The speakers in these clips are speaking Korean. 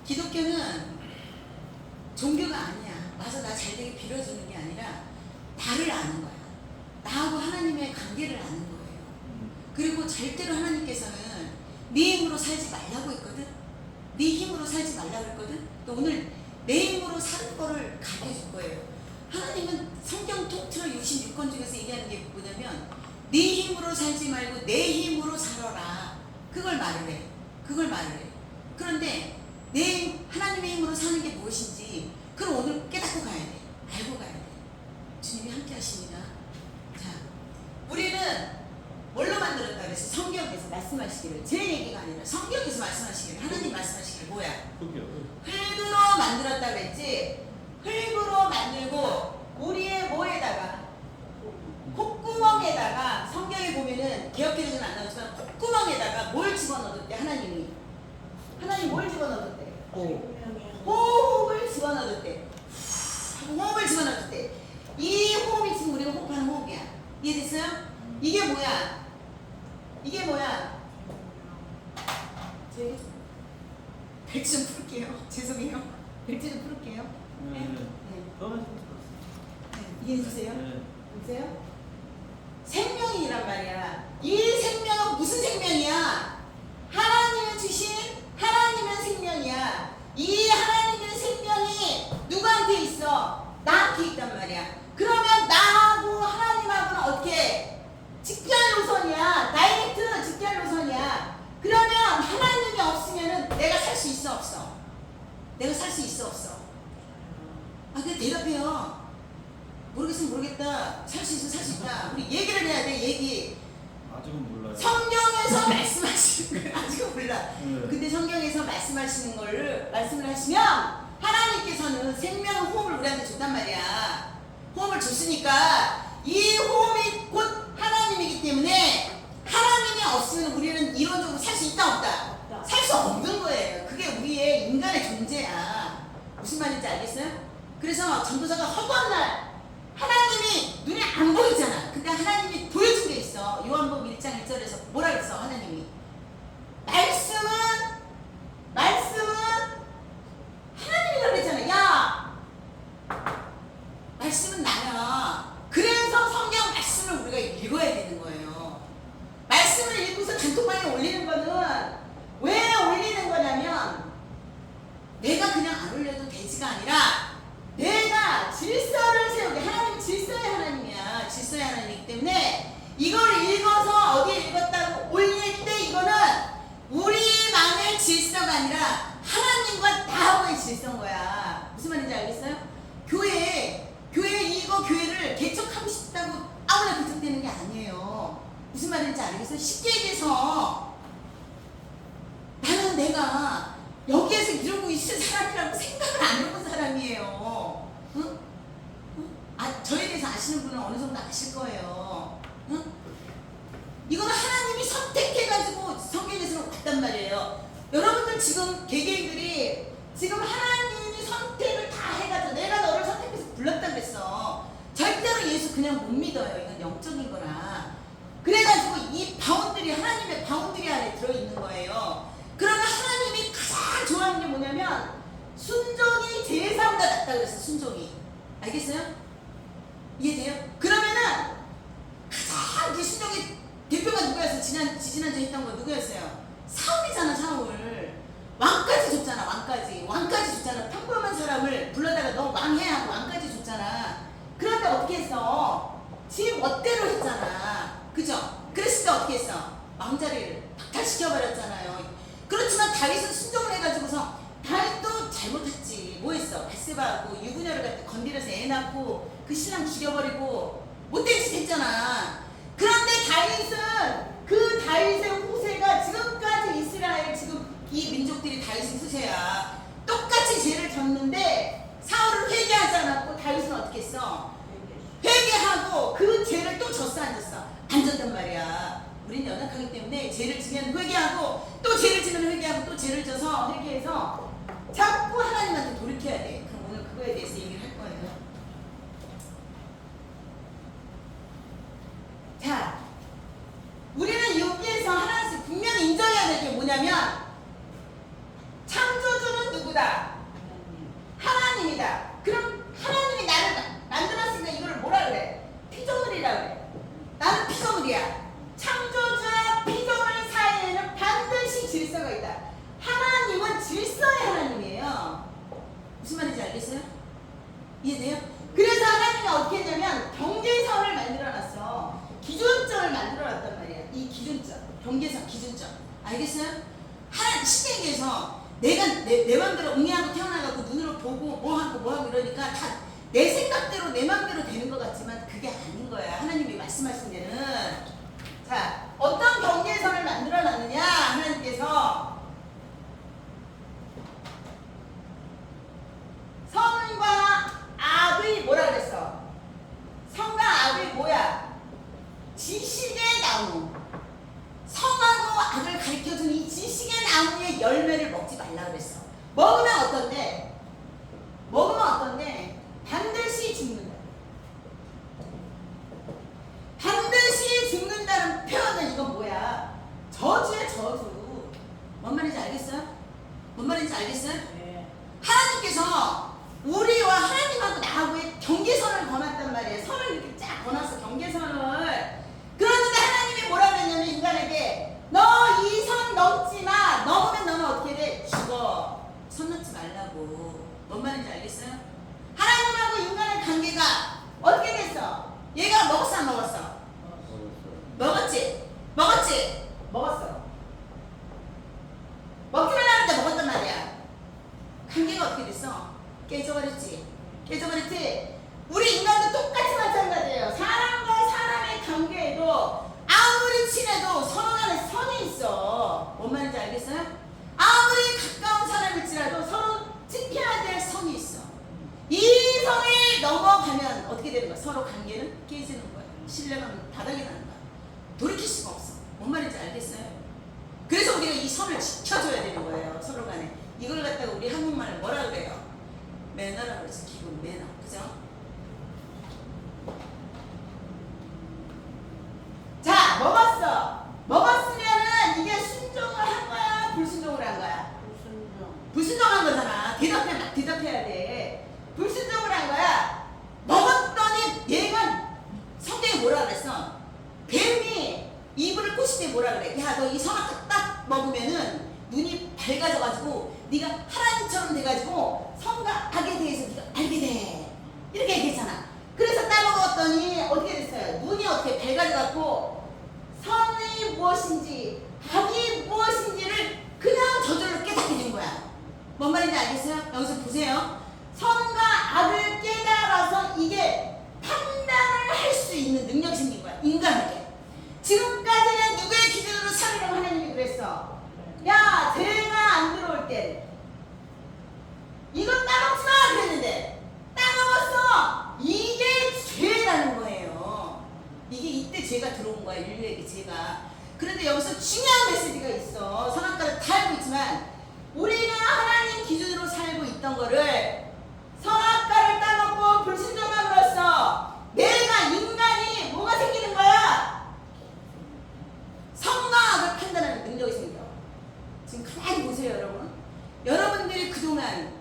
기독교는 종교가 아니야. 와서 나 잘되게 빌어주는 게 아니라 나를 아는 거야. 나하고 하나님의 관계를 아는 거예요. 그리고 절대로 하나님께서는 네 힘으로 살지 말라고 했거든. 네 힘으로 살지 말라고 했거든. 또 오늘 내 힘으로 사는 거를 가르쳐줄 거예요. 하나님은 성경 통틀어 66권 중에서 얘기하는 게 뭐냐면 네 힘으로 살지 말고 내 힘으로 살아라. 그걸 말을 해. 그걸 말을 해. 그런데 하나님의 힘으로 사는 게 무엇인지 그걸 오늘 깨닫고 가야 돼. 알고 가야 돼. 주님이 함께 하십니다. 자, 우리는 뭘로 만들었다 그랬어? 성경에서 말씀하시기를. 제 얘기가 아니라 성경에서 말씀하시기를. 하나님 말씀하시기를 뭐야? 흙으로 만들었다 그랬지? 흙으로 만들고 우리의 뭐에다가? 콧구멍에다가 성경에 보면은 개역기록은 안 나오지만 콧구멍에다가 뭘 집어넣었대? 하나님이 뭘 집어넣었대? 호흡을 집어넣었대. 호흡을 집어넣었대. 이 호흡이 지금 우리가 호흡하는 호흡이야. 이해됐어요? 이게 뭐야? 이게 뭐야? 벨트 좀 풀게요. 죄송해요. 벨트 좀 풀게요. 네. 이해해주세요. 보세요. 생명이란 말이야. 이 생명은 무슨 생명이야? 하나님이 주신 하나님의 생명이야. 이 하나님의 생명이 누구한테 있어? 나한테 있단 말이야. 그러면 나하고 하나님하고는 어떻게? 직결 노선이야. 다이렉트 직결 노선이야. 그러면 하나님이 없으면은 내가 살 수 있어 없어? 내가 살 수 있어 없어? 아, 그냥 대답해요. 모르겠으면 모르겠다. 살 수 있어 살 수 있다. 우리 얘기를 해야 돼. 얘기. 아직은 몰라요. 성경에서 말씀하시는 걸 아직은 몰라. 근데 성경에서 말씀하시는 거를 말씀을 하시면 하나님께서는 생명 호흡을 우리한테 줬단 말이야. 호흡을 줬으니까 이 호흡이 곧 하나님이기 때문에 하나님이 없으면 우리는 이론적으로 살 수 있다 없다? 살 수 없는 거예요. 그게 우리의 인간의 존재야. 무슨 말인지 알겠어요? 그래서 전도자가 허구한 날 하나님이 눈에 안 보이잖아. 근데 하나님이 보여준 게 있어. 요한복음 1장 1절에서 뭐라 그랬어? 하나님이 말씀은 하나님이라고 그랬잖아. 야, 말씀은 나야. 그래서 성경 말씀을 우리가 읽어야 되는 거예요. 말씀을 읽고서 단톡방에 올리는 거는 왜 올리는 거냐면 내가 그냥 안 올려도 되지가 아니라 내가 질서를 세우게. 하나님 질서의 하나님이야. 질서의 하나님이기 때문에 이걸 읽어서 어디에 읽었다고 올릴 때 이거는 우리만의 질서가 아니라 하나님과 나하고의 질서인 거야. 무슨 말인지 알겠어요? 교회를 개척하고 싶다고 아무나 개척되는 게 아니에요. 무슨 말인지 알겠어요? 쉽게 얘기해서 나는 내가 여기에서 이러고 있을 사람이라고 생각을 안 해본 사람이에요. 응? 저에 대해서 아시는 분은 어느 정도 아실 거예요. 응? 이거는 하나님이 선택해가지고 성경에서는 왔단 말이에요. 여러분들 지금 개개인들이 지금 하나님이 선택을 다 해가지고 내가 너를 선택해서 불렀다 그랬어. 절대로 예수 그냥 못 믿어요. 이건 영적인 거라. 그래가지고 이 바운드리, 하나님의 바운드리 안에 들어있는 거예요. 그러면 하나님이 가장 좋아하는 게 뭐냐면 순종이 제사보다 낫다 그랬어. 순종이. 알겠어요? 이해돼요? 그러면은 가장 이 순종이 대표가 누구였어? 지난주에 했던 거 누구였어요? 사울이잖아. 사울. 왕까지 줬잖아. 왕까지 줬잖아. 평범한 사람을 불러다가 너 왕해야 하고 왕까지 줬잖아. 그런데 어떻게 했어? 지 멋대로 했잖아. 그죠? 그랬을 때 어떻게 했어? 왕자리를 박탈시켜버렸잖아요. 그렇지만 다윗은 순종을 해가지고서 다윗도 잘못했지. 뭐 했어? 밧세바하고 유부녀를 갖다 건드려서 애 낳고 그 신랑 죽여버리고 못된 짓 했잖아. 그런데 다윗은 그 다윗의 후세가 지금까지 이스라엘 지금 이 민족들이 다윗의 후세야. 똑같이 죄를 졌는데 사울을 회개하지 않았고 다윗은 어떻게 했어? 회개하고 그 죄를 또 졌어 안 졌어? 안 졌단 말이야. 우린 연약하기 때문에 죄를 지면 회개하고 또 죄를 지면 회개하고 또 죄를 져서 회개해서 자꾸 하나님한테 돌이켜야 돼. 그럼 오늘 그거에 대해서 얘기를 할 거예요. 자, 우리는 여기에서 하나씩 분명히 인정해야 될 게 뭐냐면 창조주는 누구다? 거다. 하나님은 질서의 하나님이에요. 무슨 말인지 알겠어요? 이해돼요? 그래서 하나님이 어떻게 했냐면 경계선을 만들어놨어. 기준점을 만들어놨단 말이야. 이 기준점, 경계선, 기준점. 알겠어요? 하나님 신에게서 내가 내 맘대로 응애하고 태어나가고 눈으로 보고 뭐하고 이러니까 다 내 생각대로 내 맘대로 되는 것 같지만 그게 아닌 거야. 하나님이 말씀하신 데는. 자, 어떤 경계선을 만들어놨느냐 하나님께서 선과 악의 뭐라 그랬어? 선과 악의 뭐야? 지식의 나무. 선하고 악을 가르쳐준 이 지식의 나무의 열매를 먹지 말라 그랬어. 먹으면 어떤데? 반드시 죽는다. 반드시 죽는다는 표현은 이건 뭐야? 저주의 저주. 뭔 말인지 알겠어요? 네. 하나님께서 우리와 하나님하고 나하고의 경계선을 거놨단 말이에요. 선을 이렇게 쫙 거놨어. 경계선을. 그런데 하나님이 뭐라 그랬냐면 인간에게 너 이 선 넘지 마. 넘으면 너는 어떻게 돼? 죽어. 선 넘지 말라고. 뭔 말인지 알겠어요? 하나님하고 인간의 관계가 어떻게 됐어? 얘가 먹었어 안 먹었어? 먹었지? 먹었어. 먹지 말라는데 먹었단 말이야. 관계가 어떻게 됐어? 깨져버렸지? 우리 인간도 똑같이 마찬가지예요. 사람과 사람의 관계에도 아무리 친해도 서로 간에 선이 있어. 뭔 말인지 알겠어요? 아무리 가까운 사람일지라도 서로 지켜야 될 선이 있어. 이 선을 넘어가면 어떻게 되는 거야? 서로 관계는 깨지는 거야. 신뢰감은 바닥이 나는 거야. 돌이킬 수가 없어. 뭔 말인지 알겠어요? 그래서 우리가 이 선을 지켜줘야 되는 거예요. 서로 간에. 이걸 갖다가 우리 한국말을 뭐라 그래요? 매너라고 그러지. 기본 매너. 그죠? 자, 먹었으면은 이게 순종을 한 거야? 불순종을 한 거야? 불순종한 거잖아. 대답해야 돼. 불순종을 한 거야. 먹었더니 얘가 성경에 뭐라 그랬어? 뱀이 이불을 꼬실 때 뭐라 그래? 야, 너 이 선악과 딱 먹으면은 눈이 밝아져가지고 네가 하나님처럼 돼가지고 선과 악에 대해서 네가 알게 돼. 이렇게 얘기했잖아. 그래서 따먹었더니 어떻게 됐어요? 눈이 어떻게 밝아져갖고 선이 무엇인지 악이 무엇인지를 그냥 저절로 깨닫게 된 거야. 뭔 말인지 알겠어요? 여기서 보세요. 선과 악을 깨달아서 이게 판단을 할 수 있는 능력이 생긴 거야. 인간에게. 지금까지는 누구의 기준으로 살으라고 하나님이 그랬어? 야, 죄가 안 들어올 때 이거 따먹지 마 그랬는데 따먹었어. 이게 죄라는 거예요. 이게 이때 죄가 들어온 거야. 인류에게 죄가. 그런데 여기서 중요한 메시지가 있어. 선악과를 다 알고 있지만 우리가 하나님 기준으로 살고 있던 거를 선악과를 따먹고 불순종함으로써 내가 인간이 뭐가 생기는 거야? 선과 악을 판단하는 능력이 생겨. 지금 가만히 보세요, 여러분. 여러분들이 그동안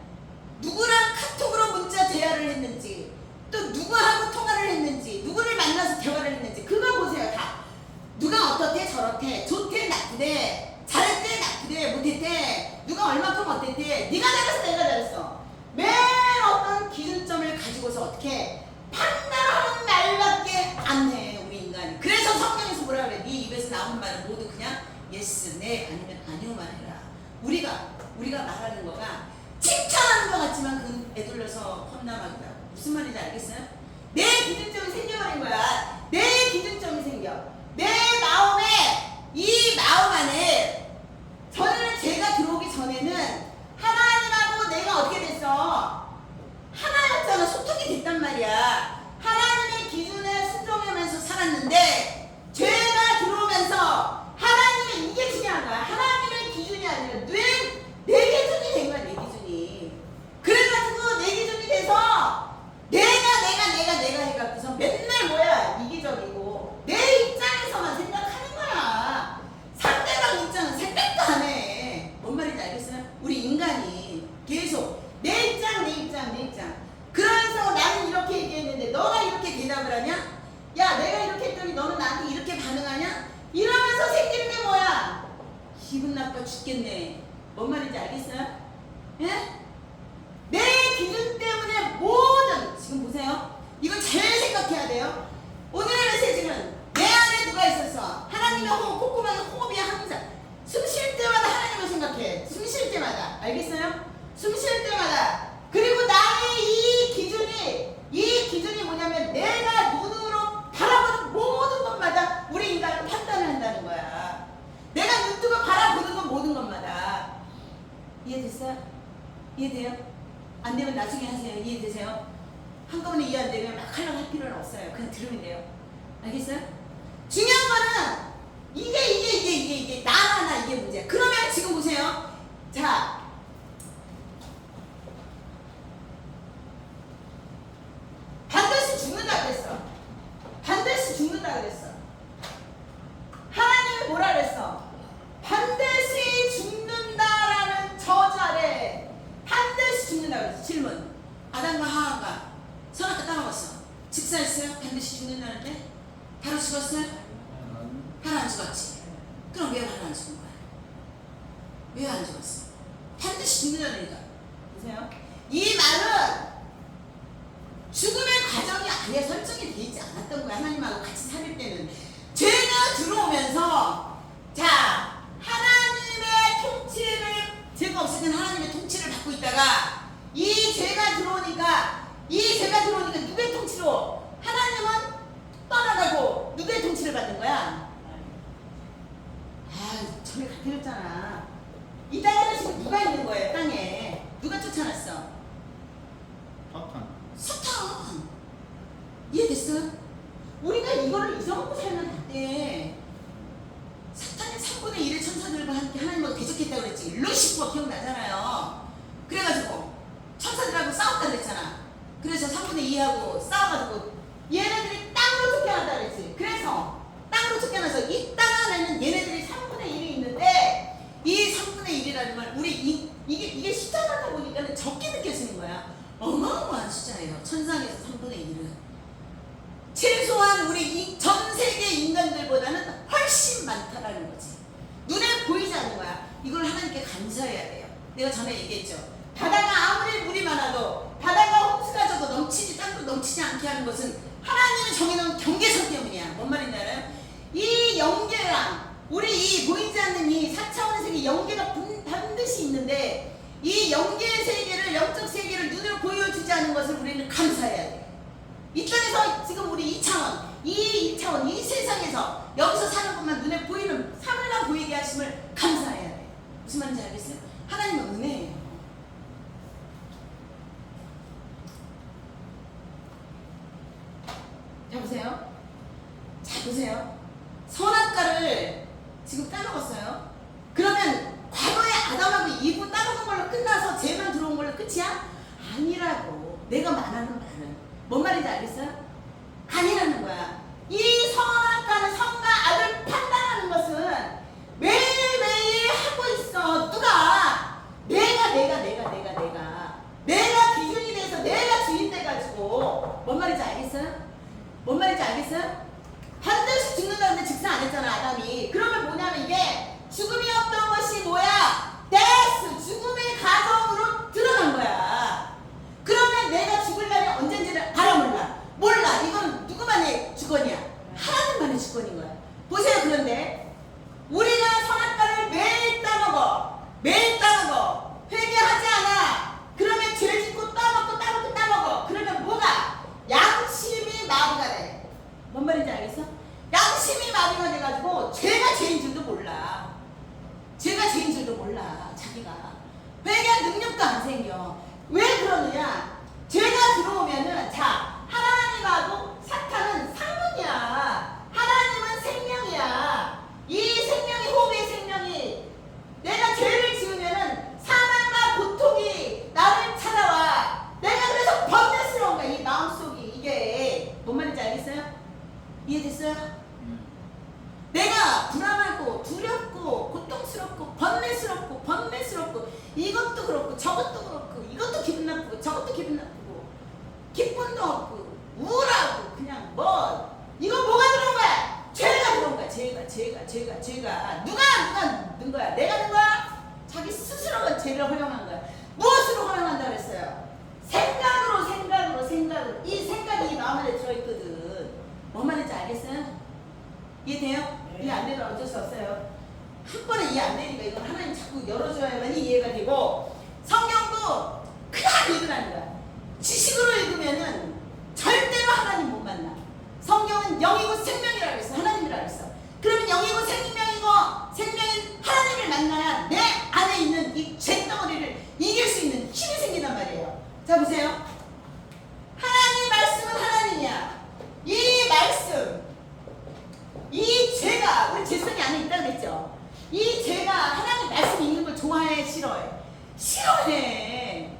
누구랑 카톡으로 문자 대화를 했는지, 또 누구하고 통화를 했는지, 누구를 만나서 대화를 했는지 그거 보세요. 다 누가 어떻대 저렇대, 좋대 나쁘대, 잘했대 나쁘대 못했대, 누가 얼마큼 어땠대, 네가 잘했어 내가 잘했어. 맨 어떤 기준점을 가지고서 어떻게 판단하는 말밖에 안 해 우리 인간이. 그래서 성경에서 뭐라 그래? 네 입에서 나오는 말은 모두 그냥 예스, 네, 아니면 아니오만 해라. 우리가 말하는 거가 칭찬하는 것 같지만 그건 애둘러서 험담하기도 하고. 무슨 말인지 알겠어요? 내 기준점이 생겨버린 거야. 내 기준점이 생겨. 내 마음에, 이 마음 안에 전에는 죄가 들어오기 전에는 하나님하고 내가 어떻게 됐어? 하나였잖아. 소통이 됐단 말이야. 하나님의 기준에 순종하면서 살았는데 죄가 들어오면서 하나님의 이게 중요한 거야. 하나님의 기준이 아니라 내 기준이 된 거야. 내 기준이. 그래가지고 내 기준이 돼서 내가 해갖고서 맨날 뭐야? 이기적이고 내 입장에서만 생각하는 거야. 상대방 입장은 생각도 안 해. 뭔 말인지 알겠어요? 우리 인간이 계속 내 입장. 그래서 나는 이렇게 얘기했는데 너가 이렇게 대답을 하냐? 야, 내가 이렇게 했더니 너는 나한테 이렇게 반응하냐? 이러면서 생기는 게 뭐야? 기분 나빠 죽겠네. 뭔 말인지 알겠어요? 예? 내 기준 때문에 모든, 지금 보세요. 이거 잘 생각해야 돼요. 오늘의 메시지는 내 안에 누가 있었어. 하나님의 호흡, 꼼꼼하게 호흡이 항상 숨 쉴 때마다 하나님을 생각해. 숨 쉴 때마다. 알겠어요? 숨 쉴 때마다. 그리고 나의 이 기준이 뭐냐면 내가 눈으로 바라보는 모든 것마다 우리 인간은 판단을 한다는 거야. 내가 눈 뜨고 바라보는 건 모든 것마다. 이해됐어요? 이해돼요? 안 되면 나중에 하세요. 이해되세요? 한꺼번에 이해 안 되면 막 하려고 할 필요는 없어요. 그냥 들으면 돼요. 알겠어요? 중요한 거는 이게 나나 이게 문제야. 그러면 지금 보세요. 자, 반드시 죽는다 그랬어. 반드시 죽는다 그랬어. 하나님이 뭐라 그랬어? 반드시 죽는다라는 저주 아래 반드시 죽는다 그랬어. 질문. 아담과 하와가 선악과 따먹었어. 직사했어요? 반드시 죽는다는데? 바로 죽었어요? 바로 안 죽었지. 그럼 왜 바로 안 죽은 거야? 왜 안 죽었어? 반드시 죽는다니까. 보세요. 이 말은 죽음의 과정이 아예 설정이 되어 있지 않았던 거야. 하나님하고 같이 살릴 때는. 죄가 들어오면서 자, 하나님의 통치를, 죄가 없을 때는 하나님의 통치를 받고 있다가 이 죄가 들어오니까 누구의 통치로? 하나님은 떠나가고 누구의 통치를 받는 거야? 아, 전에 같이 했잖아. 이 땅에는 지금 누가 있는 거예요? 땅에 누가 쫓아놨어? 사탄. 이해됐어? 우리가 이거를 잊어먹고 살면 안 돼. 사탄이 3분의 1의 천사들과 함께 하나님하고 대적했다고 그랬지. 루시퍼 기억나잖아요. 그래가지고 천사들하고 싸웠다 그랬잖아. 그래서 3분의 2하고 싸워가지고 얘네들이 땅으로 쫓겨났다 그랬지. 그래서 땅으로 쫓겨나서 이 땅 안에는 얘네들이 3분의 1이 있는데 이 3분의 1이라는 말 우리 이게 숫자다 보니까 적게 느껴지는 거야. 어마어마한 숫자예요. 천상에서 3분의 1은 최소한 우리 전 세계 인간들보다는 훨씬 많다라는 거지. 눈에 보이지 않는 거야. 이걸 하나님께 감사해야 돼요. 내가 전에 얘기했죠. 바다가 아무리 물이 많아도 바다가 홍수가 져도 넘치지 땅도 넘치지 않게 하는 것은 하나님이 정해놓은 경계선 때문이야. 뭔 말인지 알아요? 이 영계랑 우리 이 보이지 않는 이 4차원의 세계 영계가 반드시 있는데 이 영계의 세계를, 영적 세계를 눈으로 보여주지 않는 것을 우리는 감사해야 돼. 이 땅에서 지금 우리 2차원, 이 세상에서 여기서 사는 것만 눈에 보이는 사물만 보이게 하심을 감사해야 돼. 무슨 말인지 알겠어요? 하나님은 은혜예요. 자 보세요. 자 보세요. 선악과를 지금 따먹었어요. 그러면 과거에 아담하고 이브 따먹은 걸로 끝나서 죄만 들어온 걸로 끝이야? 아니라고. 내가 말하는 말은 뭔 말인지 알겠어요? 아니라는 거야. 이 선악과는 선과 악을 판단하는 것은 매일매일 하고 있어. 누가? 내가 기준이 돼서 내가 주인 돼가지고. 뭔 말인지 알겠어요? 뭔 말인지 알겠어요? 반드시 죽는다는데 직사 안 했잖아, 아담이. 그러면 뭐냐면 이게 죽음이 없던 것이 뭐야? 데스, 죽음의 가정으로 들어간 거야. 그러면 내가 죽을 날이 언젠지를 알아 몰라. 이건 누구만의 주권이야? 하나님만의 주권인 거야. 보세요. 그런데 우리가 선악과를 매일 따먹어. 회개하지 않아. 그러면 죄 짓고 따먹고. 그러면 뭐가? 양심이 마비가 돼. 뭔 말인지 알겠어? 양심이 마비가 돼가지고 죄가 죄인 줄도 몰라. 자기가. 회개할 능력도 안 생겨. 왜 그러느냐? 죄가 들어오면은 자, 하나님하고 사탄은 상문이야. 하나님은 생명이야. 이 생명이, 호흡의 생명이, 내가 죄를 지으면은 사망과 고통이 나를 찾아와. 내가 그래서 번뇌스러운 거야. 이 마음속이. 이게 뭔 말인지 알겠어요? 이해됐어요? 내가 불안하고 두렵고 고통스럽고 번뇌스럽고 이것도 그렇고 저것도 그렇고 이것도 기분 나쁘고 저것도 기분 나쁘고 기쁨도 없고 우울하고 그냥 이거 뭐가 들어온 거야? 죄가 들어온 거야. 누가 넣은 거야? 내가 넣은 거야? 자기 스스로가 죄를 허용한 거야. 무엇으로 허용한다 그랬어요? 생각으로. 이 생각이 이 마음 안에 들어있거든. 뭔 말인지 알겠어요? 이해돼요? 이해 안 되면 어쩔 수 없어요. 한 번에 이해 안 되니까 이건 하나님 자꾸 열어줘야만이 이해가 되고, 성경도 그냥 읽으라는 거야. 지식으로 읽으면은 절대로 하나님 못 만나. 성경은 영이고 생명이라고 했어. 하나님이라고 했어. 그러면 영이고 생명인 하나님을 만나야 내 안에 있는 이 죄덩어리를 이길 수 있는 힘이 생긴단 말이에요. 자 보세요. 하나님 말씀은 하나님이야. 이 말씀, 이 죄가 우리 죄성이 안에 있다고 그랬죠. 이 죄가 하나님 말씀 읽는 걸 좋아해, 싫어해? 싫어해.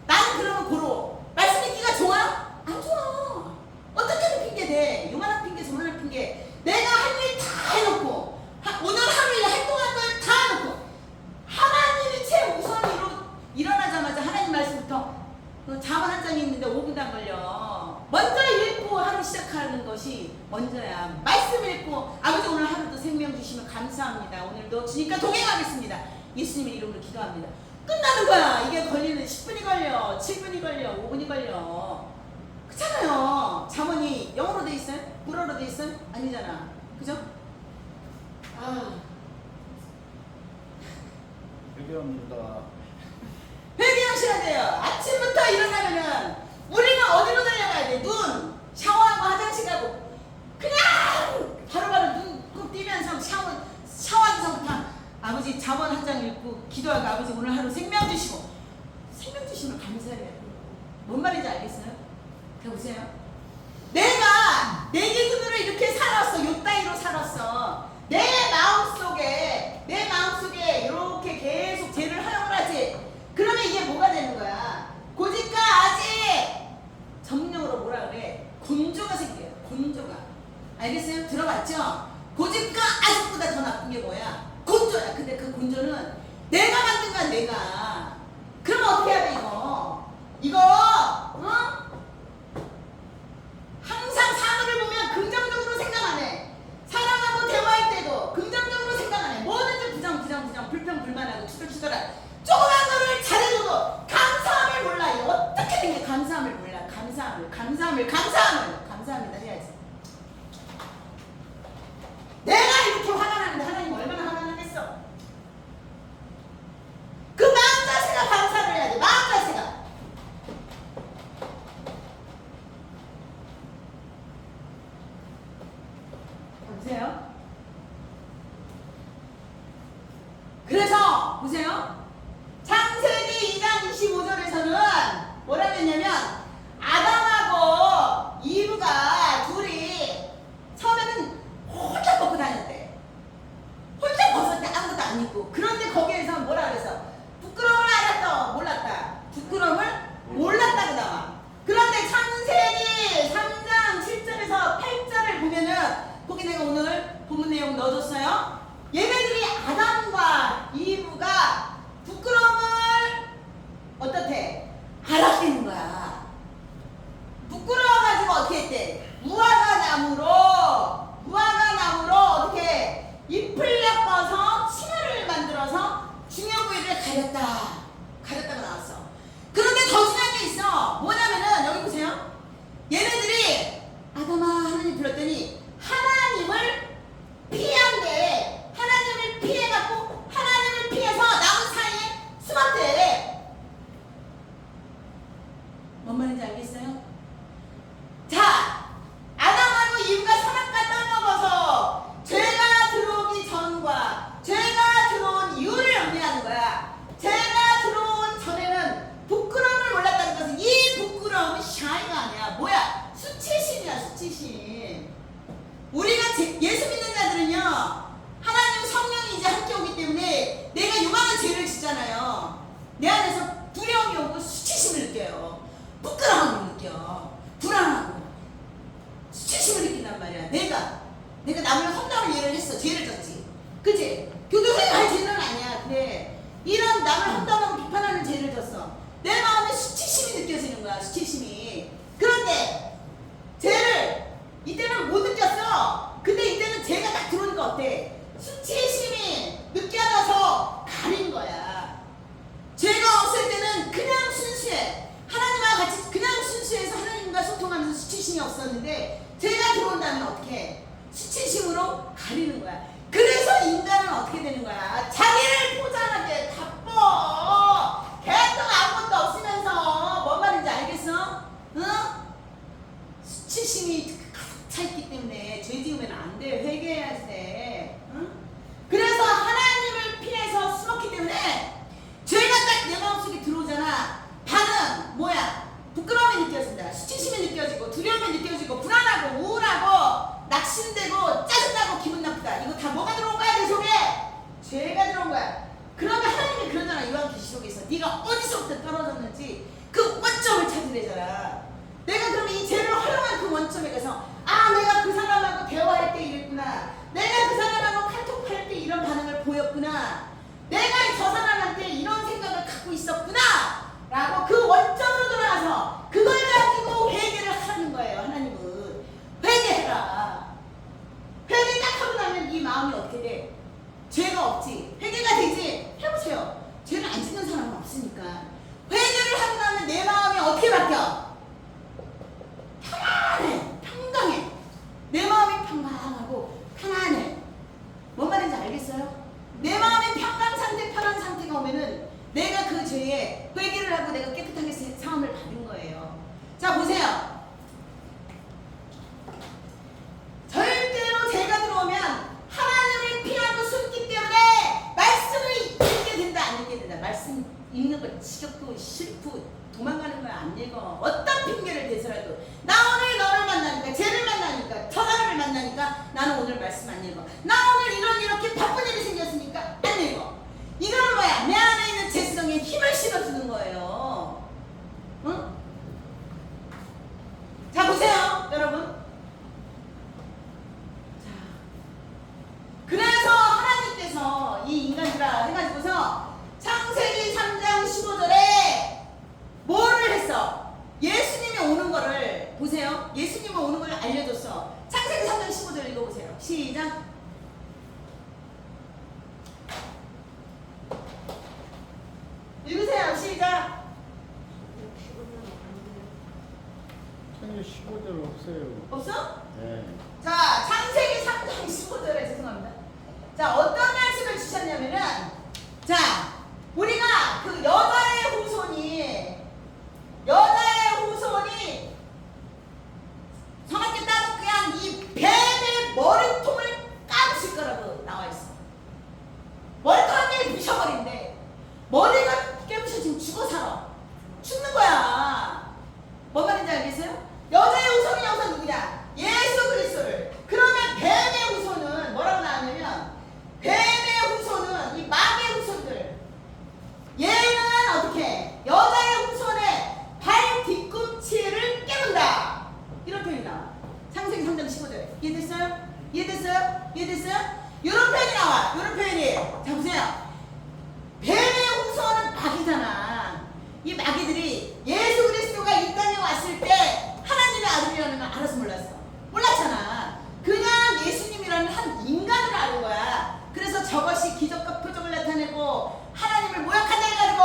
나는 그러면 고로 말씀 읽기가 좋아? 안 좋아. 어떻게든 핑계 대. 요만한 핑계 저만한 핑계. 내가 할 일 다 해놓고 오늘 하루 일 활동할 걸 다 해놓고 하나님이 제일 우선으로 일어나자마자 하나님 말씀부터 자문 한 장이 있는데 5분도 안 걸려. 먼저 읽고 하루 시작하는 것이 먼저야. 말씀 읽고 아버지 오늘 하루도 생명 주시면 감사합니다. 오늘도 주님과 동행하겠습니다. 예수님의 이름으로 기도합니다. 끝나는 거야. 이게 걸리는 10분이 걸려, 7분이 걸려, 5분이 걸려. 그렇잖아요. 자문이 영어로 돼 있어요? 불어로 돼 있어요? 아니잖아. 그죠? 회개합니다. 회개하셔야 돼요. 아침부터 일어나면은 우리가 어디로 달려가야 돼? 눈, 샤워하고 화장실 가고 그냥 바로바로 눈 꼭 띄면서 샤워하기 전부터 아버지 자문 한 장 읽고 기도하고 아버지 오늘 하루 생명 주시고 생명 주시면 감사해요. 뭔 말인지 알겠어요? 보세요. 내가 내 기준으로 이렇게 살았어. 요 따위로 살았어. 내 마음속에 이렇게 계속 죄를 허용을 하지. 그러면 이게 뭐가 되는 거야? 고집과 아직 정령으로 뭐라 그래? 곤조가 생겨요. 곤조가. 알겠어요? 들어봤죠? 고집과 아직보다 더 나쁜 게 뭐야? 곤조야. 근데 그 곤조는 내가 만든 거야. 내가. 그러면 어떻게 해야 돼 이거? 어? 항상 사물을 보면 긍정적으로 생각 안 해. 사람하고 대화할 때도 긍정적으로 생각 안 해. 뭐든지 부정, 불평, 불만하고 투덜투덜한 조그만 거를 잘해줘도 감사함을 몰라. 이거 어떻게 된 게 감사함을 몰라. 감사합니다 해야지. 내가 이렇게 화가 나는데 하나님 얼마나 화가 나겠어. 그 마음 자세가 감사를 해야 돼. 마음 자세가. 보세요. 그래서 보세요. 창세기 2장 25절에서는 뭐라고 했냐면 아담하고 이브가 둘이 처음에는 홀짝 벗고 다녔대. 홀짝 벗을 때 아무것도 안 입고. 그런데 거기에서 뭐라 그래서 부끄러움을 알았다 몰랐다. 부끄러움을 몰랐다고 나와. 그런데 창세기 3장 7절에서 8절을 보면은 거기 내가 오늘 본문 내용 넣어줬어요. 얘네들이 아담과 이브가 부끄러움을 어떻게 알았다는 거야. 부끄러워가지고 어떻게 했대? 무화과 나무로 어떻게 잎을 엮어서 치마를 만들어서 중요 부위를 가렸다가 나왔어. 그런데 더 중요한 게 있어. 뭐냐면은 여기 보세요. 얘네들이 아담아 하나님 불렀더니 하나님을 피한대. 하나님을 피해갖고 하나님을 피해서 나무 사이에 숨었대. 뭔 말인지 알겠어요? 자, 아담하고 이브가 선악과 떠먹어서 죄가 들어오기 전과 죄가 들어온 이유를 의미하는 거야. 죄가 들어온 전에는 부끄러움을 몰랐다는 것은 이 부끄러움은 샤이가 아니야. 뭐야? 수치심이야. 수치심. 우리가 예수 믿는 자들은요 하나님 성령이 이제 함께 오기 때문에 내가 요만한 죄를 짓잖아요. 내 안에서 두려움이 오고 수치심을 느껴요. 부끄러움을 느껴. 불안하고 수치심을 느낀단 말이야. 내가 남을 험담을 예를 했어. 죄를 졌지. 그치? 교도소에 갈 죄는 아니야. 근데 이런 남을 험담하고 비판하는 죄를 졌어. 내 마음에 수치심이 느껴지는 거야. 수치심이. 그런데 죄를 이때는 못 느꼈어. 근데 이때는 죄가 딱 들어오니까 수치심이 없었는데 죄가 들어온다면 어떻게 해? 수치심으로 가리는 거야. 그래서 인간은 어떻게 되는 거야? 자기를 포장하게 바빠. 계속 아무것도 없으면서 뭔 말인지 알겠어? 응? 수치심이 가득 차 있기 때문에 죄 지으면 안 돼. 회개해야지 돼. 응? 그래서 하나님을 피해서 숨었기 때문에 죄가 딱 내 마음속에 들어오잖아. 반은 뭐야? 부끄러움이 느껴진다. 수치심이 느껴지고 두려움이 느껴지고 불안하고 우울하고 낙심되고 짜증나고 기분 나쁘다. 이거 다 뭐가 들어온 거야? 내 속에? 죄가 들어온 거야. 그러면 하나님이 그러잖아. 요한계시록에서 네가 어디서부터 떨어졌는지 그 원점을 찾으래잖아. 내가 그러면 이 죄를 활용한 그 원점에 가서 아 내가 그 사람하고 대화할 때 이랬구나. 내가 그 사람하고 카톡할 때 이런 반응을 보였구나. 내가 저 사람한테 이런 생각을 갖고 있었구나 라고 그 원점으로 돌아가서 그걸 가지고 회개를 하는 거예요. 하나님은 회개해라. 회개 딱 하고 나면 이 마음이 어떻게 돼? 죄가 없지. 회개가 되지. 해보세요. 죄를 안 짓는 사람은 없으니까. 회개를 하고 나면 내 마음이 어떻게 바뀌어? 편안해. 평강해. 내 마음이 평강하고 편안해. 뭔 말인지 알겠어요? 내 마음의 평강 상태, 편안 상태가 오면은 내가 그 죄에 회개를 하고 내가 깨끗하게 사함을 받은 거예요. 자 보세요. 절대로 죄가 들어오면 하나님을 피하고 숨기 때문에 말씀을 읽게 된다 안 읽게 된다. 말씀 읽는 거 지겹고 싫고 도망가는 거 안 읽어. 어떤 핑계를 대서라도 나 오늘 너를 만나니까 죄를 만나니까 저 사람을 만나니까 나는 오늘 말씀 안 읽어. 나 오늘 이렇게 바쁜 일이 생겼으니까 안 읽어. 이거는 뭐야? 내 안에 있는 죄성에 힘을 실어주는 거예요. 응? 자 보세요 여러분. 자 그래서 하나님께서 이 인간들아 해가지고서 창세기 3장 15절에 뭐를 했어? 예수님이 오는 거를 보세요. 예수님이 오는 걸 알려줬어. 창세기 3장 15절 읽어보세요. 시작. 읽으세요. 시작. 창세기 15절 없어요. 없어? 네. 자, 창세기 3장 15절에 죄송합니다. 자, 어떤 말씀을 주셨냐면은 자, 우리가 그 여자의 후손이 정확히 따로 그냥 이 뱀의 머리통을 까부실 거라고 나와 있어. 머리통 한 개를 부셔버린대. 머리가 깨부셔지면 죽어 살아. 죽는 거야. 뭔 말인지 알겠어요? 여자의 후손이 여기서 누구냐? 예수 그리스도를. 그러면 뱀의 후손은 뭐라고 나왔냐면 뱀의 후손은 이 마귀의 후손들. 얘는 어떻게? 여자의 후손의 발 뒤꿈치를 깨문다. 이런 표현이 나와. 창세기 3장 15절. 이해됐어요? 이해됐어요? 이해됐어요? 이런 표현이 나와. 이런 표현이. 자 보세요. 뱀의 후손은 마귀잖아. 이 마귀들이 예수 그리스도가 이 땅에 왔을 때 하나님의 아들이라는 걸 알아서 몰랐어. 몰랐잖아. 그냥 예수님이라는 한 인간을 아는 거야. 그래서 저것이 기적과 표적을 나타내고 하나님을 모욕한다 해가지고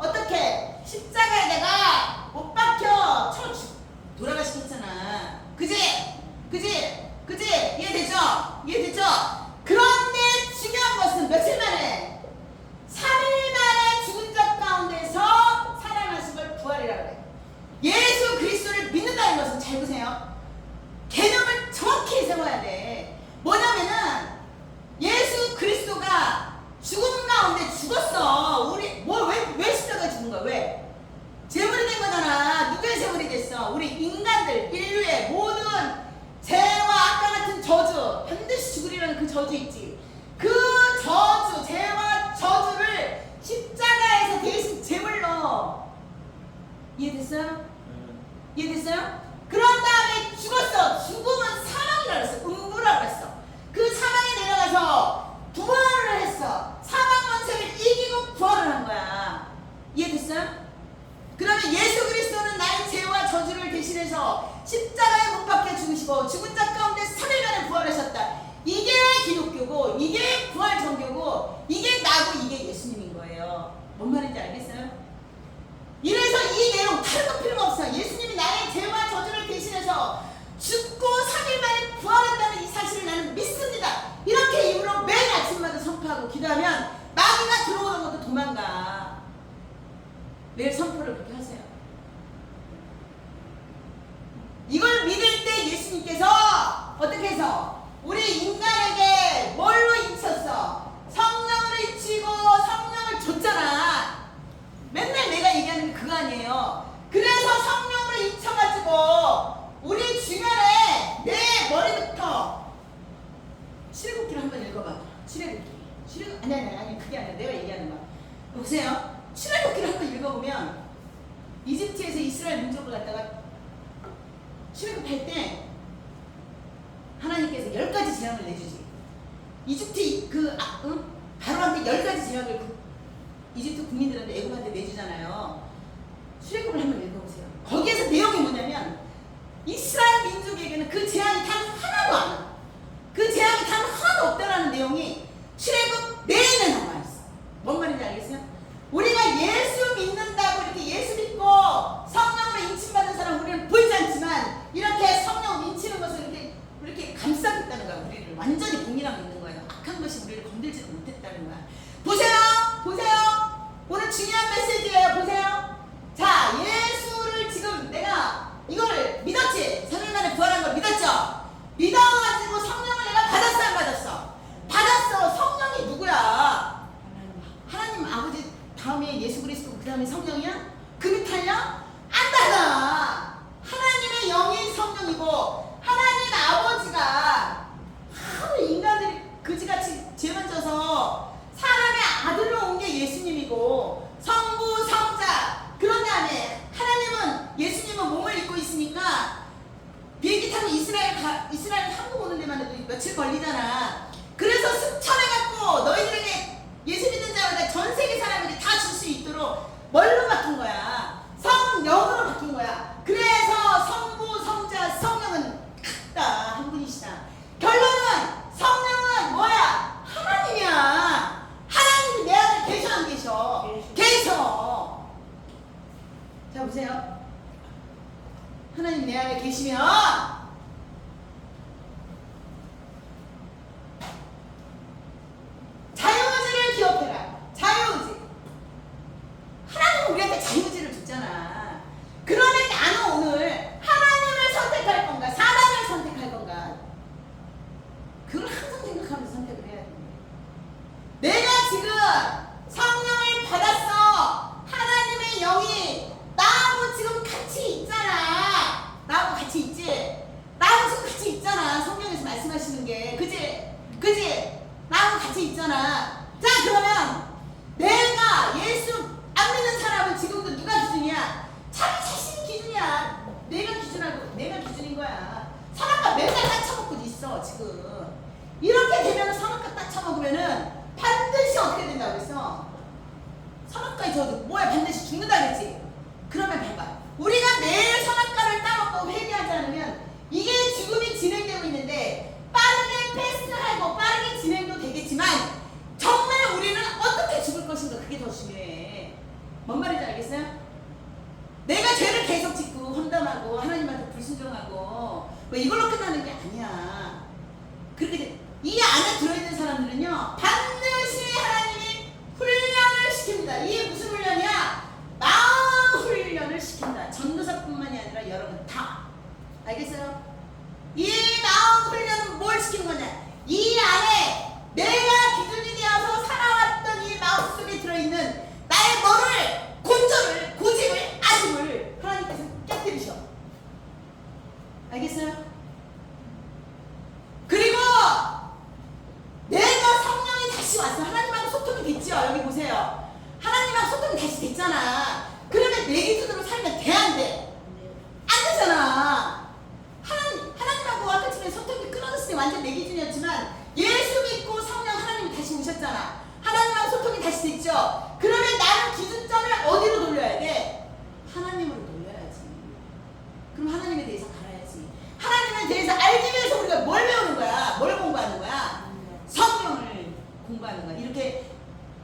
어떻게 십자가에다가 못 박혀 쳐 돌아가시겠잖아. 그지? 이해되죠? 그런데 중요한 것은 며칠 만에 3일 만에 죽은 자 가운데서 살아나신 걸 부활이라고 해. 예수 그리스도를 믿는다는 것은 잘 보세요. 개념을 정확히 세워야 돼. 뭐냐면은 예수 그리스도가 죽음 가운데 죽었어. 우리 왜 십자가에 죽은 거야? 왜? 제물이 된 거잖아. 누구의 제물이 됐어? 우리 인간들, 인류의 모든 죄와 악과 같은 저주, 반드시 죽으리라는 그 저주 있지. 그 저주, 죄와 저주를 십자가에서 대신 제물로. 이해됐어요? 이해됐어요? 그런 다음에 죽었어. 죽음은 사망이라고 했어. 음부라고 했어. 그 사망에 내려가서 부활을 했어. 사망 원색을 이기고 부활을 한 거야. 이해됐어요? 그러면 예수 그리스도는 나의 죄와 저주를 대신해서 십자가에 못 박혀 죽으시고 죽은 자 가운데 3일 만에 부활하셨다. 이게 기독교고 이게 부활 종교고 이게 나고 이게 예수님인 거예요. 뭔 말인지 알겠어요? 이래서 이 내용 다른 거 필요가 없어요. 예수님이 나의 죄와 저주를 대신해서 매일 선포를 그렇게 하세요. 이걸 믿을 때 예수님께서 어떻게 해서 우리 인간에게 뭘로 잊혔어? 성령을 잊히고 성령을 줬잖아. 맨날 내가 얘기하는 게 그거 아니에요. 그래서 성령으로 잊혀가지고 우리 주변에 내 머리부터 출애굽기를 한번 읽어봐. 출애굽기. 아니 그게 아니라 내가 얘기하는 거. 보세요. 출애굽기를 한번 읽어보면 이집트에서 이스라엘 민족을 갖다가 출애굽할 때 하나님께서 10가지 재앙을 내주지. 이집트 바로한테 10가지 재앙을 이집트 국민들한테 애굽한테 내주잖아요. 출애굽을 한번 읽어보세요. 거기에서 내용이 뭐냐면 이스라엘 민족에게는 그 재앙이 단 하나도 안 와. 그 재앙이 단 하나도 없다라는 내용이 출애굽 내내 나와 있어. 뭔 말인지 알겠어요? 우리가 예수 믿는다고 이렇게 예수 믿고 성령으로 인침받은 사람 우리는 보이지 않지만 이렇게 성령 인치는 것을 이렇게 감싸겠다는 거야. 우리를 완전히 공인하고 있는 거예요. 악한 것이 우리를 건들지도 못했다는 거야. 보세요. 오늘 중요한 메시지예요. 보세요. 자, 예수를 지금 내가 이거를 믿었지? 3일 만에 부활한 걸 믿었죠? 믿어가지고 성령을 내가 받았어 안 받았어? 받았어. 성령이 누구야? 하나님 아버지 다음에 예수 그리스도 그 다음에 성령이야? 그 밑탈려? 안 달라. 하나님의 영이 성령이고 하나님 아버지가 하도 인간들이 그지같이 죄만 져서 사람의 아들로 온 게 예수님이고 성부 성자 그런 다음에 예수님은 몸을 입고 있으니까 비행기 타고 이스라엘 한국 오는 데만 해도 며칠 걸리잖아. 그래서 승천해갖고 너희들에게 예수 믿는 자마다 전 세계 사람에게 다 줄 수 있도록 뭘로 바꾼 거야? 성령으로 바뀐 거야. 그래서 성부 성자 성령은 같다. 한 분이시다. 결론은 성령은 뭐야? 하나님이야. 하나님이 내 안에 계셔 안 계셔? 계셔. 자 보세요. 하나님 내 안에 계시면 자유의지를 기억해라. 자유의지. 하나님은 우리한테 자유의지를 줬잖아. 그러면 나는 오늘 하나님을 선택할 건가 사단을 선택할 건가 그걸 항상 생각하면서 선택을 해야 돼. 내가 지금 성령을 받았어. 하나님의 영이 나하고 지금 같이 있잖아. 나하고 같이 있지? 나하고 지금 같이 있잖아. 성령에서 말씀하시는 게 그지? 나하고 같이 있잖아. 자 그러면 내가 예수 안 믿는 사람은 지금도 누가 기준이야? 자기 자신이 기준이야. 내가 기준인 거야. 선악과 맨날 딱 처먹고 있어 지금. 이렇게 되면 선악과 딱 처먹으면은 반드시 어떻게 된다고 그랬어? 선악과에 뭐야 반드시 죽는다 그랬지? 그러면 봐봐. 우리가 매일 선악과를 따먹고 회개하지 않으면 이게 죽음이 진행되고 있는데 빠르게 패스하고 빠르게 진행도 되겠지만 정말 우리는 어떻게 죽을 것인가 그게 더 중요해. 뭔 말인지 알겠어요? 내가 죄를 계속 짓고 험담하고 하나님한테 불순종하고 뭐 이걸로 끝나는 게 아니야. 그렇게 이 안에 들어있는 사람들은요 반드시 하나님이 훈련을 시킵니다. 이게 무슨 훈련이야? 마음 훈련을 시킨다. 전도사뿐만이 아니라 여러분 다 알겠어요? 이 마음 훈련은 뭘 시키는 거냐? 이 안에 내가 기준이 되어서 살아왔던 이 마음속에 들어있는 나의 뭐를 곤조를 고집을 아심을 하나님께서 깨뜨리셔. 알겠어요? 그리고 내가 성령이 다시 왔어. 하나님하고 소통이 됐죠. 여기 보세요. 하나님하고 소통이 다시 됐잖아. 그러면 내 기준으로 살면 돼 안 돼? 안 되잖아. 하나님하고 아까 전에 소통이 끊어졌을 때 완전 내 기준이었지만 예수 믿고 성령 하나님이 다시 오셨잖아. 하나님하고 소통이 다시 됐죠. 그러면 나는 기준점을 어디로 돌려야 돼? 하나님으로 돌려야지. 그럼 하나님에 대해서 알아야지. 하나님에 대해서 알기 위해서 우리가 뭘 배우는 거야? 뭘 공부하는 거야? 성경을 공부하는 거야. 이렇게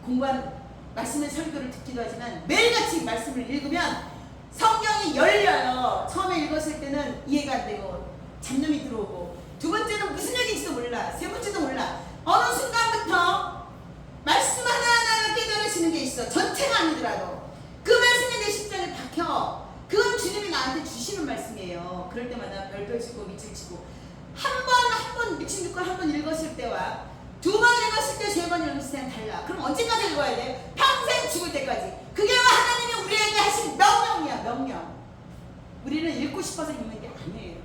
공부하는 말씀의 설교를 듣기도 하지만 매일같이 말씀을 읽으면 성경이 열려요. 처음에 읽었을 때는 이해가 안 되고 잡념이 들어오고 두 번째는 무슨 얘기인지도 몰라. 세 번째도 몰라. 어느 순간부터 말씀 하나하나를 깨달으시는 게 있어. 전체가 아니더라도 그 말씀에 대해 박혀. 그건 주님이 나한테 주시는 말씀이에요. 그럴 때마다 별별 치고 밑줄 치고 한 번 66권 한 번 읽었을 때와 두 번 읽었을 때, 세 번 읽었을 때는 달라. 그럼 언제까지 읽어야 돼? 평생 죽을 때까지. 그게 하나님이 우리에게 하신 명령이야, 명령. 우리는 읽고 싶어서 읽는 게 아니에요.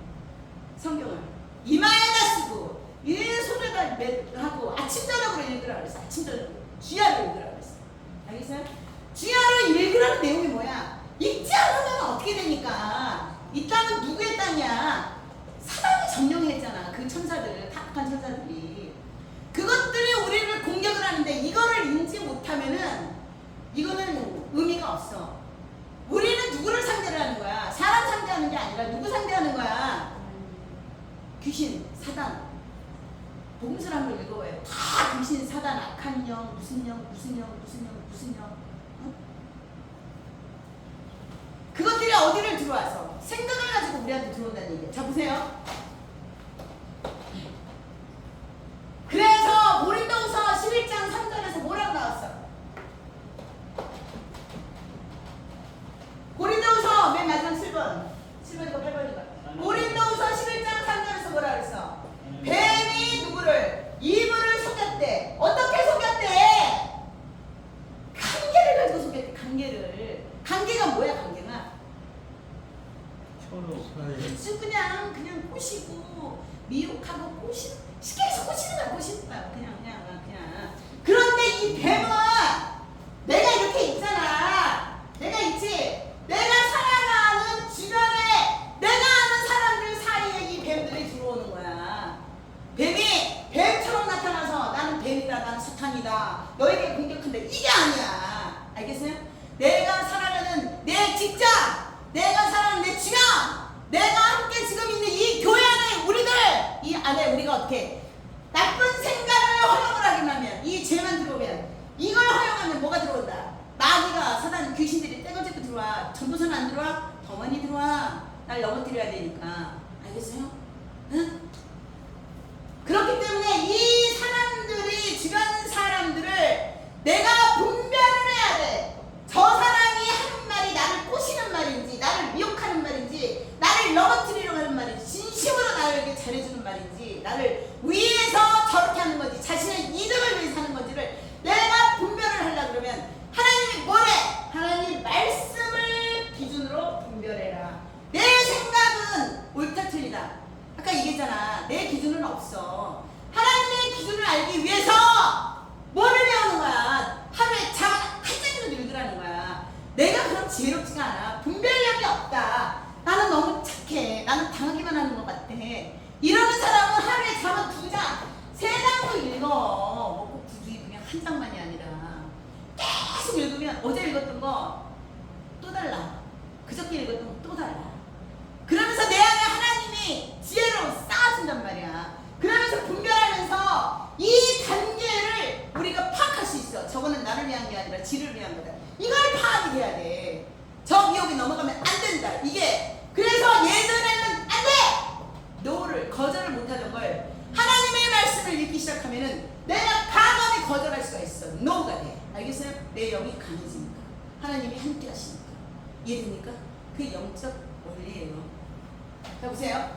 성경을 이마에다 쓰고 손에다 하고 아침 저녁으로 읽으라 그랬어. 아침 저녁으로 주야로 읽으라 그랬어. 알겠어요? 주야로 읽으라는 내용이 뭐야? 읽지 않으면 어떻게 되니까? 이 땅은 누구의 땅이야? 사단이 점령했잖아. 그 천사들, 타락한 천사들이. 그것들이 우리를 공격을 하는데 이거를 인지 못하면은 이거는 의미가 없어. 우리는 누구를 상대를 하는 거야? 사람 상대하는 게 아니라 누구 상대하는 거야? 귀신, 사단. 복음서를 한번 읽어봐요. 다 귀신, 사단, 악한 영, 무슨 영. 어? 그것들이 어디를 들어와서 생각을 가지고 우리한테 들어온다는 얘기예요. 자, 보세요. 그래서 고린도후서 11장 3절에서 뭐라고 나왔어? 고린도후서 맨 마지막 7번이고 8번이고 고린도후서 11장 3절에서 뭐라 그랬어? 뱀이 누구를? 이브를 속였대. 어떻게 속였대? 관계를 가지고 속였대. 관계가 뭐야? 관계가 아주 그냥 꼬시고 미혹하고 꼬시는, 쉽게 해서 꼬시는 거야. 그냥. 그런데 이 뱀은 내가 이렇게 있잖아. 내가 있지. 내가 살아가는 주변에 내가 아는 사람들 사이에 이 뱀들이 들어오는 거야. 뱀이 뱀처럼 나타나서 나는 뱀이다, 나는 사탄이다, 너에게 공격한다, 이게 아니야. 알겠어요? 내가 살아가는 내 직장, 내가 살아가는 내 주변, 내가 함께 지금 있는 이 교회 안에 우리들, 이 안에 우리가 어떻게 나쁜 생각을 허용을 하기만 하면, 이 죄만 들어오면, 이걸 허용하면 뭐가 들어온다? 마귀가, 사단, 귀신들이 떼거지고 들어와. 전도서는 안 들어와? 더 많이 들어와. 날 넘어뜨려야 되니까. 알겠어요? 응? 그렇기 때문에 이 사람들이, 주변 사람들을 내가 분별을 해야 돼. 저 사람이 하는 말이 나를 꼬시는 말인지, 나를 미혹하는 말인지, 나를 넘어뜨리려고 하는 말인지, 진심으로 나에게 잘해주는 말인지, 나를 위해서 저렇게 하는 건지, 자신의 이득을 위해서 하는 건지를 내가 분별을 하려고 그러면 하나님이 뭐래? 하나님 말씀을 기준으로 분별해라. 내 생각은 옳다 틀리다. 아까 얘기했잖아. 내 기준은 없어. 하나님의 기준을 알기 위해서 뭐를 배우는 거야? 하루에 잠 한 장이라도 읽으라는 거야. 내가 그럼 지혜롭지가 않아. 분별력이 없다. 나는 너무 착해. 나는 당하기만 하는 것 같아. 이러는 사람은 하루에 잠은 2장, 3장도 읽어. 뭐 굳이 그냥 한 장만이 아니라 계속 읽으면 어제 읽었던 거 또 달라. 그저께 읽었던 거 또 달라. 그러면서 내 안에 하나님이 지혜로 쌓아준단 말이야. 그러면서 분별하면서 이 단계를 우리가 파악할 수 있어. 저거는 나를 위한 게 아니라 지를 위한 거다. 이걸 파악이 돼야 돼. 저 미혹에 넘어가면 안 된다. 이게 그래서 예전에는 안 돼! 노를 거절을 못하던 걸 하나님의 말씀을 읽기 시작하면은 내가 강함이 거절할 수가 있어. 노가 돼. 알겠어요? 내 영이 강해지니까. 하나님이 함께 하시니까. 이해됩니까? 그게 영적 원리예요. 자, 보세요.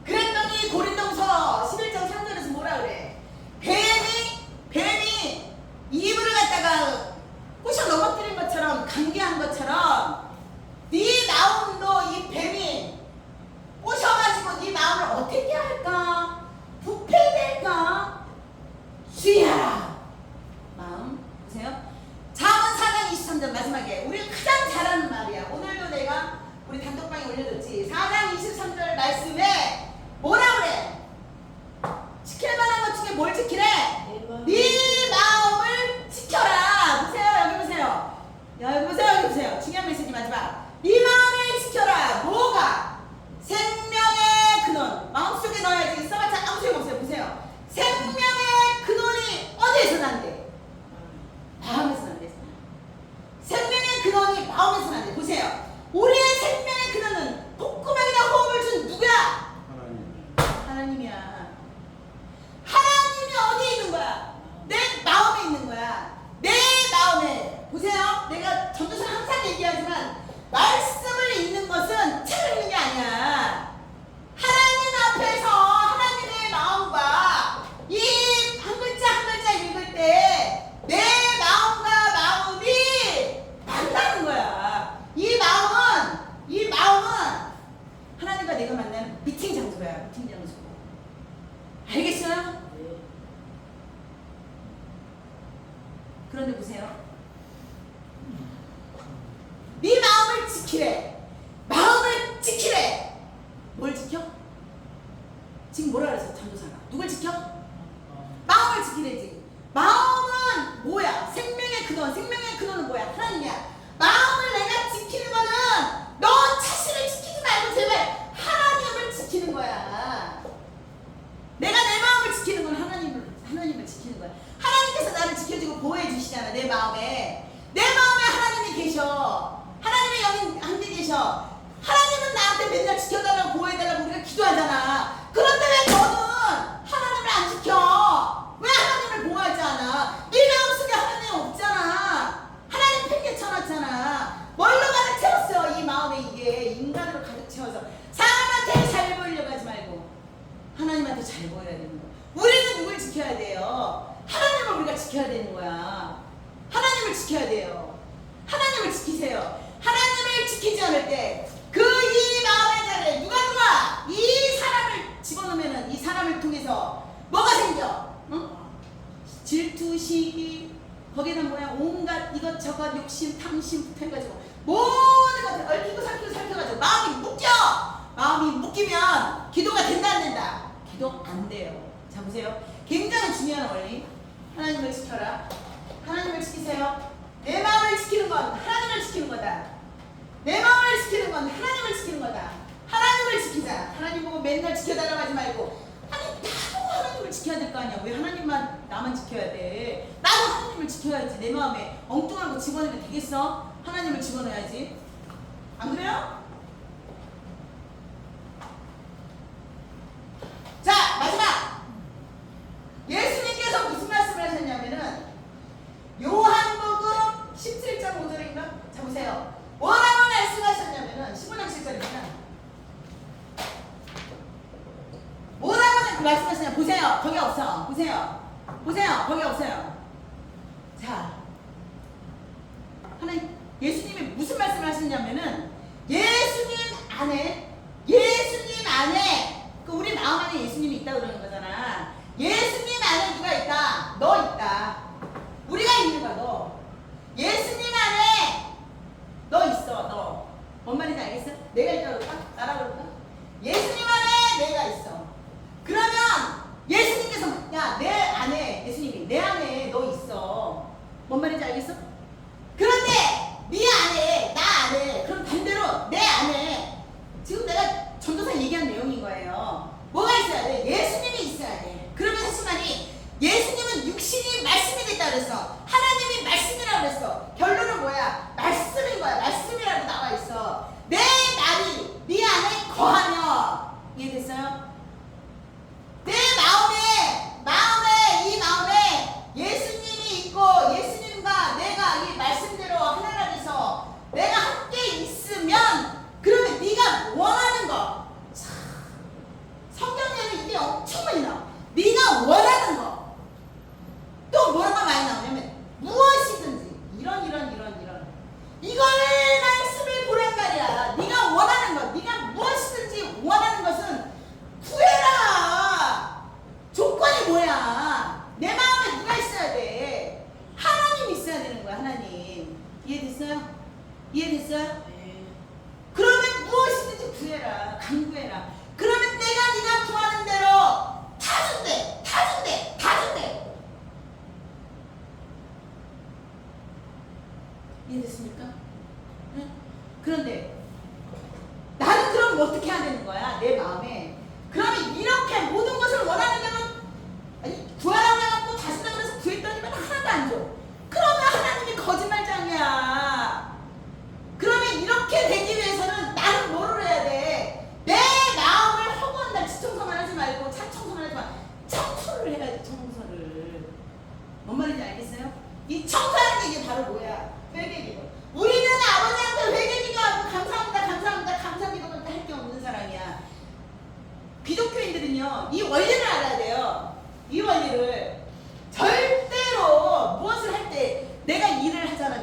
그랬더니 고린도후서 11장 3절에서 뭐라 그래? 뱀이 이불을 갖다가 꼬셔 넘어뜨린 것처럼, 감기한 것처럼 네 마음도 이 뱀이 꼬셔가지고 네 마음을 어떻게 할까? 부패될까? 주의하라. 마음 보세요. 잠언 4장 23절 마지막에 우리가 가장 잘하는 말이야. 오늘도 내가 우리 단톡방에 올려뒀지. 4장 23절 말씀에 뭐라 그래? 지킬 만한 것 중에 뭘 지키래? 네 마음을 지켜라. 보세요. 여기 보세요. 여기 보세요. 중요한 메시지 마지막. 네 마음을 지켜라. 뭐가? 생명의 근원. 마음속에 넣어야지. 써봤자 아무 소용 없어요. 보세요. 생명의 근원이 어디에서 난대? 마음에서 난대. 생명의 근원이 마음에서 난대. 보세요. 우리의 생명의 근원은 복구망이나 호흡을 준 누구야? 하나님이야. 하나님이 어디에 있는 거야? 내 마음에 있는 거야. 내 마음에. 보세요. 내가 전도사 지키래. 마음을 지키래. 뭘 지켜? 지금 뭐라 그랬어 전도사가? 누굴 지켜? 마음을 지키래지. 마음은 뭐야? 생명의 근원. 생명의 근원은 뭐야? 하나님이야. 마음을 내가 지키는 거는 너 자신을 지키지 말고 제발 하나님을 지키는 거야. 내가 내 마음을 지키는 건 하나님을 지키는 거야. 하나님께서 나를 지켜주고 보호해 주시잖아. 내 마음에 하나님이 계셔. 하나님이 여기 함께 계셔. 하나님은 나한테 맨날 지켜달라고 보호해달라고 우리가 기도하잖아. 그런데 왜 너는 하나님을 안 지켜? 왜 하나님을 보호하지 않아? 네 마음속에 하나님 없잖아. 하나님 팽개 쳐놨잖아. 뭘로 가득 채웠어? 이 마음에 이게 인간으로 가득 채워서 사람한테 잘 보이려고 하지 말고 하나님한테 잘 보여야 되는 거야. 우리는 누굴 지켜야 돼요? 하나님을 우리가 지켜야 되는 거야. 하나님을 지켜야 돼요. 하나님을 지키세요. 하나님을 지키지 않을 때 그 이 마음의 자리에 누가 이 사람을 집어넣으면은 이 사람을 통해서 뭐가 생겨? 응? 질투, 시기, 거기는 뭐야? 온갖 이것저것 욕심, 탐심부터 해가지고 모든 것들 얽히고 살펴가지고 마음이 묶여. 마음이 묶이면 기도가 된다 안 된다? 기도 안 돼요. 자 보세요. 굉장히 중요한 원리. 하나님을 지켜라. 하나님을 지키세요. 내 마음을 지키는 건 하나님을 지키는 거다. 내 마음을 지키는 건 하나님을 지키는 거다. 하나님을 지키자. 하나님 보고 맨날 지켜달라고 하지 말고 아니 나도 하나님을 지켜야 될 거 아니야. 왜 하나님만 나만 지켜야 돼? 나도 하나님을 지켜야지. 내 마음에 엉뚱한 거 집어넣으면 되겠어? 하나님을 집어넣어야지. 안 그래요? 자 마지막 예수님께서 무슨 말씀을 하셨냐면은 요한복음 17장 5절인가? 자 보세요. 뭐라고 말씀하셨냐면은 15장 7절입니다. 뭐라고 말씀하시냐? 보세요. 거기 없어. 보세요. 거기 없어요. 자, 하나님 예수님이 무슨 말씀을 하시냐면은 예수님 안에 그 우리 마음 안에 예수님이 있다 그러는 거잖아. 예수님 안에 누가 있다? 너 있다. 우리가 있는 거야. 너. 예수님 안에 너 있어. 너. 뭔 말인지 알겠어? 내가 있다 그럴까? 나라고 그럴까? 예수님 안에 내가 있어. 그러면 예수님께서 야, 내 안에 예수님이 내 안에 너 있어. 뭔 말인지 알겠어? 그런데 네 안에 나 안에 그럼 반대로 내 안에 지금 내가 전도사 얘기한 내용인 거예요. 뭐가 있어야 돼? 예수님이 있어야 돼. 그러면 하시만이 예수님은 육신이 말씀이 됐다 그랬어. 하나님이 말씀이라고 그랬어. 결론은 뭐야? 말씀인 거야. 말씀이라고 나와 있어. 내 말이 네 안에 거하며 이해됐어요? 내 마음에 예수님이 있고 예수님과 내가 이 말씀대로 하나가 돼서 내가 함께 있으면 그러면 네가 원하는 거 성경에는 이게 엄청 많이 나와. 네가 원하는 거 또 뭐가 많이 나오냐면 무엇이든지 이런 이걸 말씀을 보란 말이야. 네가 원하는 거 네가 무엇이든지 원하는 것은 구해라. 조건이 뭐야? 내 마음에 누가 있어야 돼? 하나님 있어야 되는 거야. 하나님. 이해됐어요? 네. 그러면 무엇이든지 구해라. 간구해라. 그러면 네가 구하는 대로 다 준대. 이해됐습니까? 응? 그런데 나는 그럼 어떻게 해야 되는 거야? 내 마음에. 그러면 이렇게 모든 것을 원하는 대로 구하라고 해갖고 다신다 그래서 구했더니만 하나도 안 줘. 그러면 하나님이 거짓말장이야. 그러면 이렇게 되기 위해서는 나는 뭐를 해야 돼? 내 마음을 허구한 날 지청소만 하지 말고 차 청소만 하지 말고 청소를 해야지. 청소를. 뭔 말인지 알겠어요? 이 청소하는 게 바로 뭐야? 회개기도. 우리는 아버지한테 회개기도하고 감사기도는 할 게 없는 사람이야. 기독교인들은요 이 원리를 알아야 돼요. 이 원리를 절대로 무엇을 할 때 내가 일을 하잖아.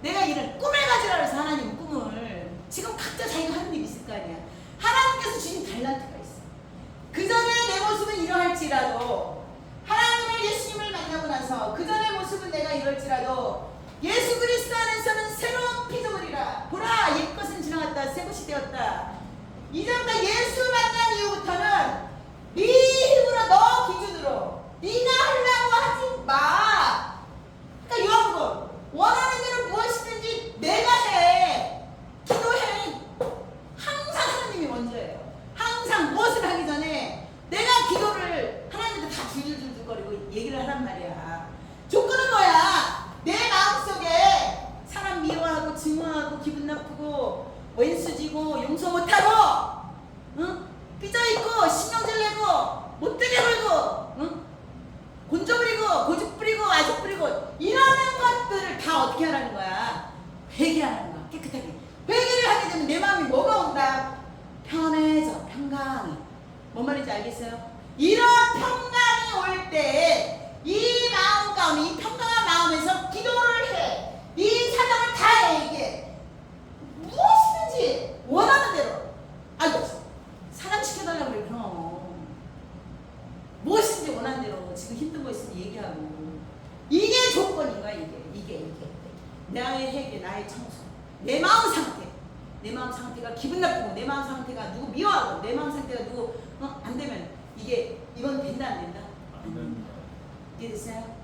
내가 일을 꿈을 가지라 그래서 하나님은 꿈을 지금 각자 자기가 하는 일이 있을 거 아니야. 하나님께서 주신 달란트가 있어. 그 전에 내 모습은 이러할지라도 하나님을 예수님을 만나고 나서 그 전의 모습은 내가 이럴지라도 예수 그리스도 안에서는 새로운 피조물이라. 이전부터 예수 만난 이후부터는 네 힘으로 너 기준으로 네가 하려고 하지 마. 그러니까 요한복음 원하는 대로 무엇이든지 내가 해. 기도해. 항상 하나님이 먼저예요. 항상 무엇을 하기 전에 내가 기도를 하나님한테 다 줄줄줄거리고 얘기를 하란 말이야. 조건은 뭐야? 내 마음속에 사람 미워하고 증오하고 기분 나쁘고 왼수지고 용서 못하고 응? 삐져있고 신경질 내고 못되게 굴고 응? 곤조 부리고 고집 부리고 아직 부리고 이러는 것들을 다 어떻게 하라는 거야? 회개하라는 거야. 깨끗하게 회개를 하게 되면 내 마음이 뭐가 온다? 편해져. 평강이. 뭔 말인지 알겠어요? 이런 평강이 올 때 이 마음 가운데 이 평강한 마음에서 기도를 해. 네 사정을 다 해. 이게 무엇이든지 원하는 대로. 아이고 사랑시켜달라고 그래. 그럼 무엇이든지 원하는 대로 지금 힘든 거 있으면 얘기하고. 이게 조건인 거야. 이게 나의 회개, 나의 청소, 내 마음 상태. 내 마음 상태가 기분 나쁘고 내 마음 상태가 누구 미워하고 내 마음 상태가 누구 안 되면 이건 된다 안 된다? 안 된다. 이해됐어요?